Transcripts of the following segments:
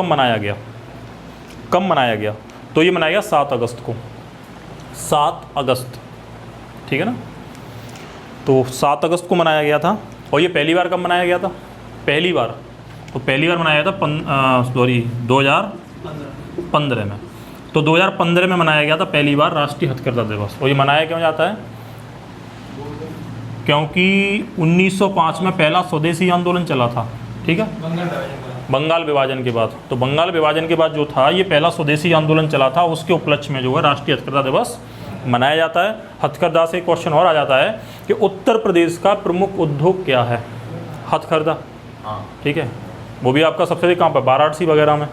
कब मनाया गया? कब मनाया गया? तो ये मनाया गया 7 अगस्त को, 7 अगस्त, ठीक है ना। तो 7 अगस्त को मनाया गया था। और ये पहली बार कब मनाया गया था? पहली बार, तो पहली बार मनाया गया था 2015 में। तो 2015 में मनाया गया था पहली बार राष्ट्रीय हथकरघा दिवस। और ये मनाया क्यों जाता है? क्योंकि 1905 में पहला स्वदेशी आंदोलन चला था, ठीक है, बंगाल विभाजन के बाद। तो बंगाल विभाजन के बाद जो था ये पहला स्वदेशी आंदोलन चला था, उसके उपलक्ष्य में जो है राष्ट्रीय हथकरघा दिवस मनाया जाता है। हथकरघा से क्वेश्चन और आ जाता है कि उत्तर प्रदेश का प्रमुख उद्योग क्या है? हथकरघा, ठीक है। वो भी आपका सबसे अधिक कहाँ पर? वाराणसी वगैरह में,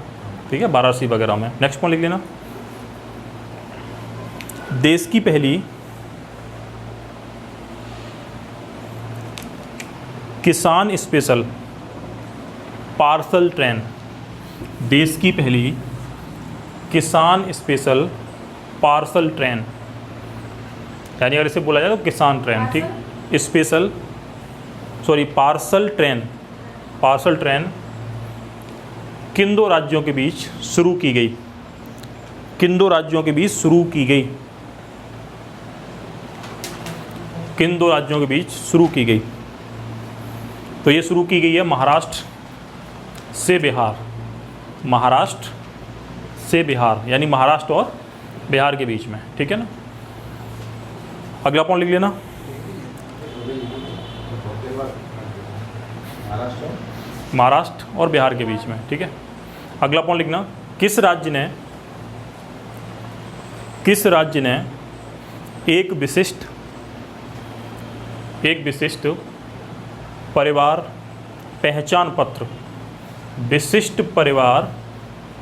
ठीक है, वाराणसी वगैरह में। नेक्स्ट पॉइंट लिख लेना। देश की पहली किसान स्पेशल पार्सल ट्रेन, देश की पहली किसान स्पेशल पार्सल ट्रेन, यानी अगर इसे बोला जाए तो किसान ट्रेन, ठीक, special parcel train, parcel train किन दो राज्यों के बीच शुरू की गई? किन दो राज्यों के बीच शुरू की गई? किन दो राज्यों के बीच शुरू की गई? तो ये शुरू की गई है महाराष्ट्र से बिहार, महाराष्ट्र से बिहार, यानी महाराष्ट्र और बिहार के बीच में, ठीक है ना। अगला पॉइंट लिख लेना। महाराष्ट्र और बिहार के बीच में, ठीक है। अगला पॉइंट लिखना। किस राज्य ने एक विशिष्ट परिवार पहचान पत्र, विशिष्ट परिवार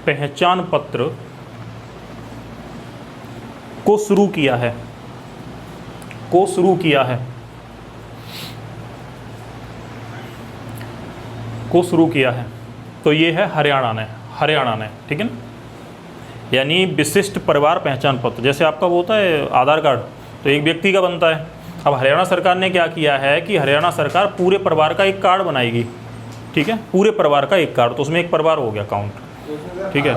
पहचान पत्र को शुरू किया है? को शुरू किया है, को शुरू किया है। तो ये है हरियाणा ने, हरियाणा ने, ठीक है ना। यानी विशिष्ट परिवार पहचान पत्र, जैसे आपका वो होता है आधार कार्ड, तो एक व्यक्ति का बनता है। अब हरियाणा सरकार ने क्या किया है कि हरियाणा सरकार पूरे परिवार का एक कार्ड बनाएगी, ठीक है, पूरे परिवार का एक कार्ड, तो उसमें एक परिवार हो गया काउंट, ठीक है।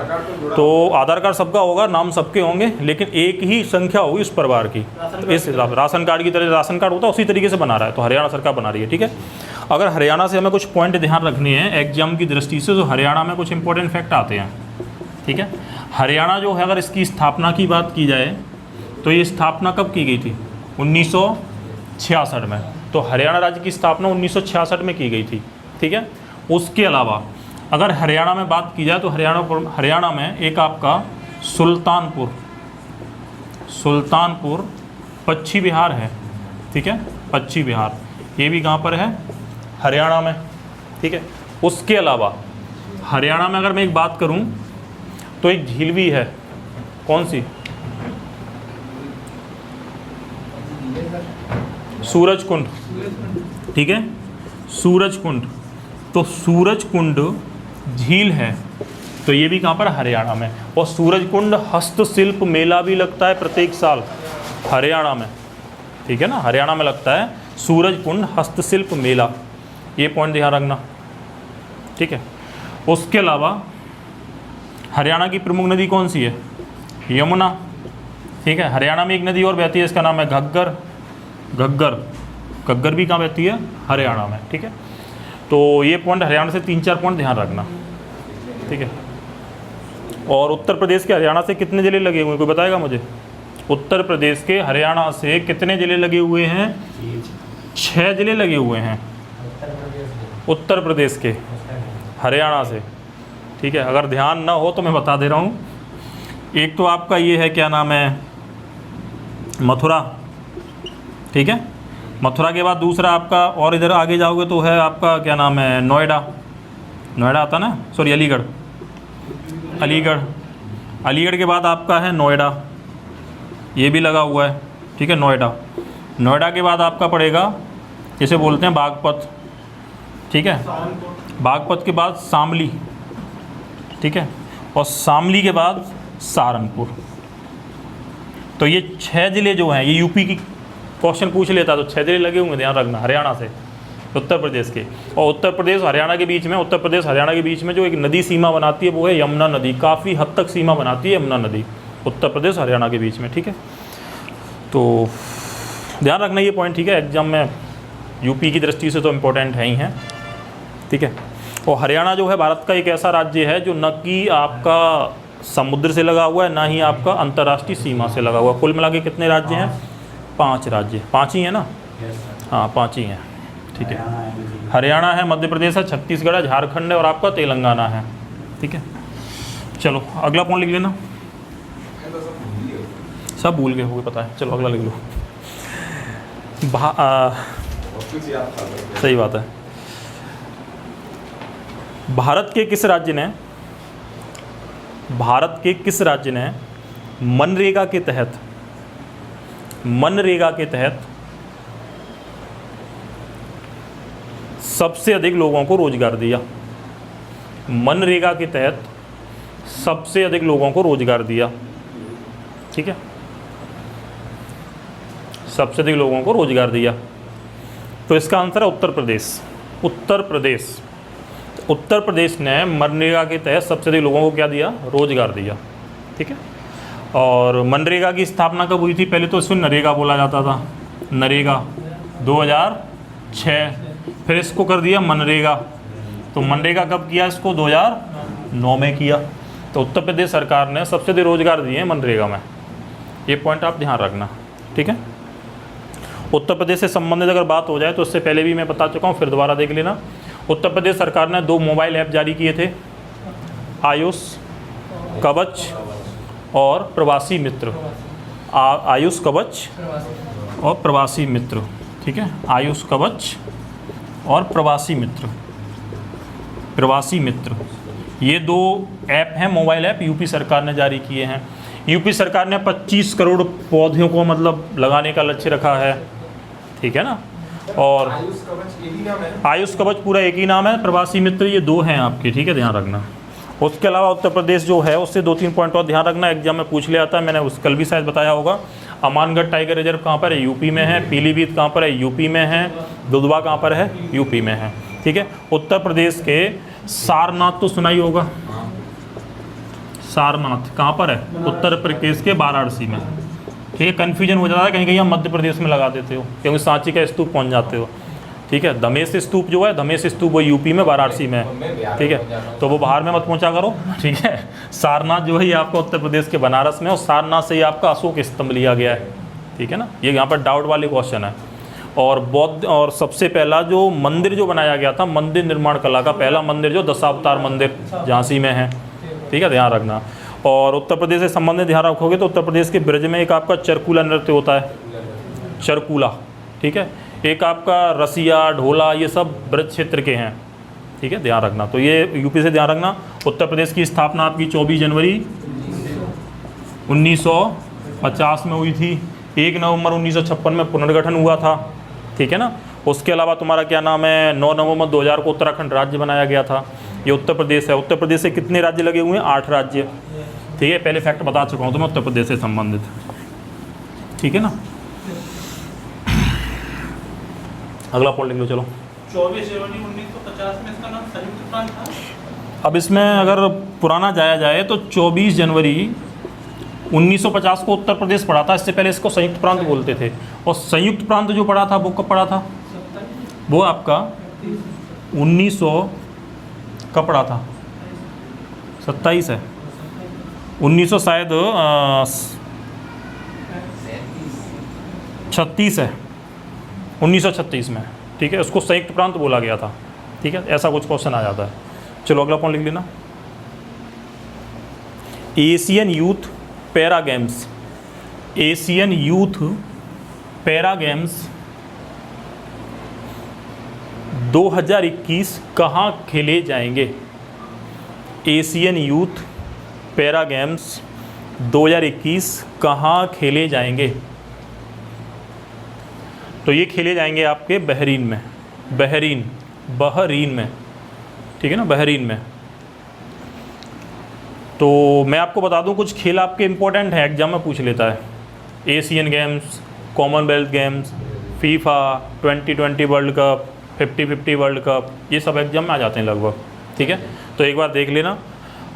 तो आधार कार्ड सबका होगा, नाम सबके होंगे, लेकिन एक ही संख्या होगी उस परिवार की। तो इस हिसाब से राशन कार्ड की तरह राशन कार्ड होता है, उसी तरीके से बना रहा है, तो हरियाणा सरकार बना रही है, ठीक है। अगर हरियाणा से हमें कुछ पॉइंट ध्यान रखने हैं एग्जाम की दृष्टि से, तो हरियाणा में कुछ इंपॉर्टेंट फैक्ट आते हैं, ठीक है। हरियाणा जो है, अगर इसकी स्थापना की बात की जाए तो ये स्थापना कब की गई थी? 1966 में। तो हरियाणा राज्य की स्थापना 1966 में की गई थी, ठीक है। उसके अलावा अगर हरियाणा में बात की जाए तो हरियाणा में एक आपका सुल्तानपुर पश्चिम बिहार है, ठीक है, पश्चिम बिहार, ये भी कहाँ पर है? हरियाणा में, ठीक है। उसके अलावा हरियाणा में अगर मैं एक बात करूं तो एक झील भी है, कौन सी? सूरजकुंड, ठीक है, सूरजकुंड। तो सूरजकुंड झील है, तो ये भी कहाँ पर? हरियाणा में। और सूरजकुंड हस्तशिल्प मेला भी लगता है प्रत्येक साल हरियाणा में, ठीक है ना, हरियाणा में लगता है सूरजकुंड हस्तशिल्प मेला, ये पॉइंट ध्यान रखना, ठीक है। उसके अलावा हरियाणा की प्रमुख नदी कौन सी है? यमुना, ठीक है। हरियाणा में एक नदी और बहती है, इसका नाम है घग्गर, घग्गर भी कहाँ बहती है? हरियाणा में, ठीक है। तो ये पॉइंट हरियाणा से 3-4 पॉइंट ध्यान रखना, ठीक है। और उत्तर प्रदेश के हरियाणा से कितने ज़िले लगे हुए हैं, कोई बताएगा मुझे? उत्तर प्रदेश के हरियाणा से कितने ज़िले लगे हुए हैं? 6 ज़िले लगे हुए हैं उत्तर प्रदेश के हरियाणा से, ठीक है। अगर ध्यान ना हो तो मैं बता दे रहा हूँ। एक तो आपका ये है, क्या नाम है, मथुरा, ठीक है। मथुरा के बाद दूसरा आपका, और इधर आगे जाओगे तो है आपका, क्या नाम है, नोएडा, नोएडा आता ना, सॉरी अलीगढ़, अलीगढ़ के बाद आपका है नोएडा, ये भी लगा हुआ है, ठीक है, नोएडा के बाद आपका पड़ेगा, जिसे बोलते हैं बागपत, ठीक है, बागपत के बाद शामली, ठीक है, और शामली के बाद सहारनपुर। तो ये 6 ज़िले जो हैं, ये यूपी की क्वेश्चन पूछ लेता तो 6 ज़िले लगे होंगे, ध्यान रखना, हरियाणा से, उत्तर प्रदेश के। और उत्तर प्रदेश हरियाणा के बीच में, उत्तर प्रदेश हरियाणा के बीच में जो एक नदी सीमा बनाती है वो है यमुना नदी। काफ़ी हद तक सीमा बनाती है यमुना नदी उत्तर प्रदेश हरियाणा के बीच में, ठीक है। तो ध्यान रखना ये पॉइंट, ठीक है, एग्जाम में यूपी की दृष्टि से तो इम्पोर्टेंट है ही है, ठीक है। और हरियाणा जो है भारत का एक ऐसा राज्य है जो न कि आपका समुद्र से लगा हुआ है, ना ही आपका अंतर्राष्ट्रीय सीमा से लगा हुआ। कुल मिला के कितने राज्य हैं? 5 राज्य, 5 ही है ना? हाँ 5 ही हैं, ठीक है। हरियाणा है, मध्य प्रदेश है, छत्तीसगढ़ है, झारखंड है और आपका तेलंगाना है, ठीक है। चलो अगला पॉइंट लिख लेना। सब भूल गए होगे पता है, चलो अगला लिख लो। सही बात है। भारत के किस राज्य ने मनरेगा के तहत सबसे अधिक लोगों को रोजगार दिया? मनरेगा के तहत सबसे अधिक लोगों को रोजगार दिया, ठीक है, सबसे अधिक लोगों को रोजगार दिया। तो इसका आंसर है उत्तर प्रदेश। उत्तर प्रदेश ने मनरेगा के तहत सबसे अधिक लोगों को क्या दिया? रोजगार दिया, ठीक है। और मनरेगा की स्थापना कब हुई थी? पहले तो इसको नरेगा बोला जाता था, नरेगा 2006, फिर इसको कर दिया मनरेगा। तो मनरेगा कब किया? इसको 2009 में किया। तो उत्तर प्रदेश सरकार ने सबसे अधिक रोजगार दिए हैं मनरेगा में, ये पॉइंट आप ध्यान रखना, ठीक है। उत्तर प्रदेश से संबंधित अगर बात हो जाए तो उससे पहले भी मैं बता चुका हूँ, फिर दोबारा देख लेना। उत्तर प्रदेश सरकार ने 2 मोबाइल ऐप जारी किए थे, आयुष कवच और प्रवासी मित्र। आयुष कवच और प्रवासी मित्र, ठीक है, आयुष कवच और प्रवासी मित्र, ये 2 ऐप हैं, मोबाइल ऐप यूपी सरकार ने जारी किए हैं। यूपी सरकार ने 25 करोड़ पौधों को मतलब लगाने का लक्ष्य रखा है, ठीक है ना। और आयुष कवच पूरा एक ही नाम है, प्रवासी मित्र ये 2 हैं आपके, ठीक है, ध्यान रखना। उसके अलावा उत्तर प्रदेश जो है उससे 2-3 पॉइंट और ध्यान रखना, एग्जाम में पूछ लिया था, मैंने कल भी शायद बताया होगा। अमानगढ़ टाइगर रिजर्व कहाँ पर है? यूपी में है। पीलीभीत कहाँ पर है? यूपी में है। दुधवा कहाँ पर है? यूपी में है, ठीक है। उत्तर प्रदेश के सारनाथ तो सुना ही होगा, सारनाथ कहाँ पर है? उत्तर प्रदेश के वाराणसी में, ठीक है। कन्फ्यूजन हो जाता है कहीं कहीं आप मध्य प्रदेश में लगा देते हो क्योंकि सांची का स्तूप पहुँच जाते हो, ठीक है। धमेश स्तूप जो है, धमेश स्तूप वो यूपी में वाराणसी में है, ठीक है, तो वो बाहर में मत पहुंचा करो, ठीक है। सारनाथ जो है ये आपका उत्तर प्रदेश के बनारस में, और सारनाथ से ही आपका अशोक स्तंभ लिया गया है, ठीक है ना। ये यहाँ पर डाउट वाले क्वेश्चन है। और बौद्ध, और सबसे पहला जो मंदिर जो बनाया गया था, मंदिर निर्माण कला का पहला मंदिर जो दशावतार मंदिर झांसी में है, ठीक है, ध्यान रखना। और उत्तर प्रदेश से संबंधित ध्यान रखोगे तो उत्तर प्रदेश के ब्रज में एक आपका चरकूला नृत्य होता है, चरकूला, ठीक है। एक आपका रसिया, ढोला, ये सब ब्रज क्षेत्र के हैं, ठीक है, ध्यान रखना। तो ये यूपी से ध्यान रखना। उत्तर प्रदेश की स्थापना आपकी 24 जनवरी 1950 में हुई थी। 1 नवंबर 1956 में पुनर्गठन हुआ था, ठीक है ना। उसके अलावा तुम्हारा क्या नाम है, 9 नवंबर 2000 को उत्तराखंड राज्य बनाया गया था। ये उत्तर प्रदेश है। उत्तर प्रदेश से कितने राज्य लगे हुए हैं? 8 राज्य, ठीक है। पहले फैक्ट बता चुका हूँ तुम्हें उत्तर प्रदेश से संबंधित, ठीक है ना। अगला पॉइंट लिख लो, चलो। 24 जनवरी 1950 में इसका नाम संयुक्त प्रांत था। अब इसमें अगर पुराना जाया जाए तो 24 जनवरी 1950 को उत्तर प्रदेश पड़ा था, इससे पहले इसको संयुक्त प्रांत बोलते थे। और संयुक्त प्रांत जो पड़ा था वो कब पड़ा था? वो आपका 1900 कब पड़ा था? 27 है, 1900 शायद 36 है, 1936 में, ठीक है। उसको संयुक्त प्रांत बोला गया था, ठीक है। ऐसा कुछ क्वेश्चन आ जाता है। चलो अगला पॉइंट लिख लेना। Asian youth para games, Asian youth para games 2021 कहाँ खेले जाएंगे? एशियन यूथ पैरा गेम्स 2021 कहाँ खेले जाएंगे? तो ये खेले जाएंगे आपके बहरीन में, बहरीन में, ठीक है ना, बहरीन में। तो मैं आपको बता दूं कुछ खेल आपके इम्पोर्टेंट हैं, एग्जाम में पूछ लेता है। Asian games, Commonwealth games, FIFA, 2020 world cup, 50-50 world cup, ये सब एग्जाम में आ जाते हैं लगभग, ठीक है। तो एक बार देख लेना।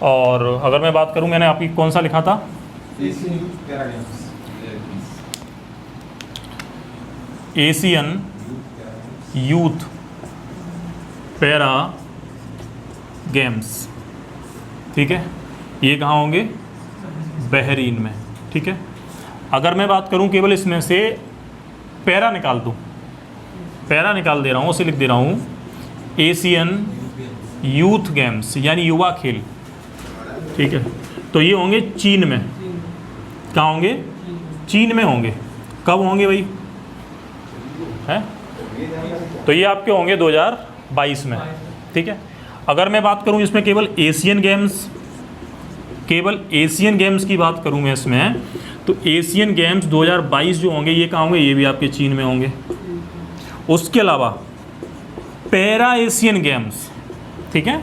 और अगर मैं बात करूं, मैंने आपकी कौन सा लिखा था, एशियन यूथ पैरा गेम्स, ठीक है, ये कहाँ होंगे, बहरीन में, ठीक है। अगर मैं बात करूं केवल इसमें से पैरा निकाल दूं, पैरा निकाल दे रहा हूं, उसे लिख दे रहा हूं एशियन यूथ गेम्स यानी युवा खेल, ठीक है। तो ये होंगे चीन में, कहाँ होंगे, चीन में होंगे। कब होंगे भाई, हैं, तो ये आपके होंगे 2022 में, ठीक है। अगर मैं बात करूं इसमें केवल एशियन गेम्स, केवल एशियन गेम्स की बात करूं मैं इसमें, तो एशियन गेम्स 2022 जो होंगे ये कहाँ होंगे, ये भी आपके चीन में होंगे। उसके अलावा पैरा एशियन गेम्स, ठीक है,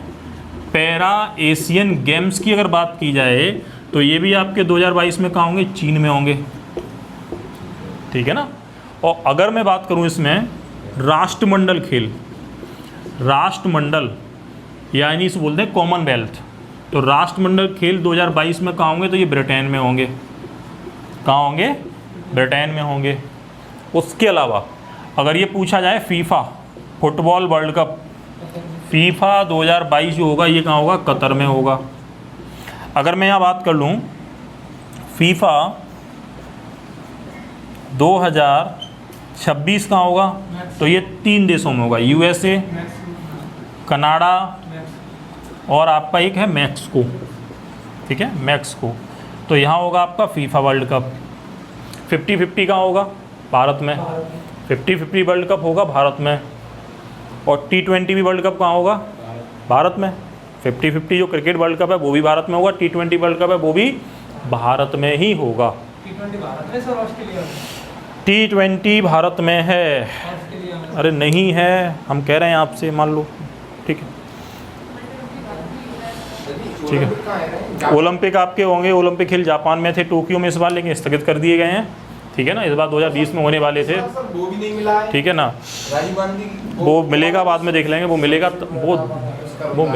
पैरा एशियन गेम्स की अगर बात की जाए तो ये भी आपके 2022 में कहाँ होंगे, चीन में होंगे, ठीक है ना। और अगर मैं बात करूं इसमें राष्ट्रमंडल खेल, राष्ट्रमंडल यानी इसे बोलते हैं कॉमनवेल्थ, तो राष्ट्रमंडल खेल 2022 में कहाँ होंगे, तो ये ब्रिटेन में होंगे, कहाँ होंगे, ब्रिटेन में होंगे। उसके अलावा अगर ये पूछा जाए FIFA football world cup, FIFA 2022 जो होगा ये कहाँ होगा, कतर में होगा। अगर मैं यहाँ बात कर लूँ फीफा 2026 कहाँ होगा, तो ये 3 देशों में होगा, यूएसए, कनाडा और आपका एक है मैक्सिको, ठीक है, मैक्सिको। तो यहाँ होगा आपका फीफा वर्ल्ड कप। 50-50 कहाँ होगा, भारत में, 50-50 वर्ल्ड कप होगा भारत में। और T20 भी वर्ल्ड कप कहाँ होगा, भारत में। 50-50 जो क्रिकेट वर्ल्ड कप है वो भी भारत में होगा, T20 वर्ल्ड कप है वो भी भारत में ही होगा। T20 भारत में है, अरे नहीं है, हम कह रहे हैं आपसे, मान लो, ठीक है, ठीक है। ओलंपिक आपके होंगे, ओलंपिक खेल जापान में थे, टोक्यो में इस बार, लेकिन स्थगित कर दिए गए हैं, ठीक है ना। इस बार 2020 में होने वाले थे, वो भी नहीं मिला है, ठीक है ना, राजीव गांधी वो मिलेगा, बाद में देख लेंगे, वो मिलेगा, वो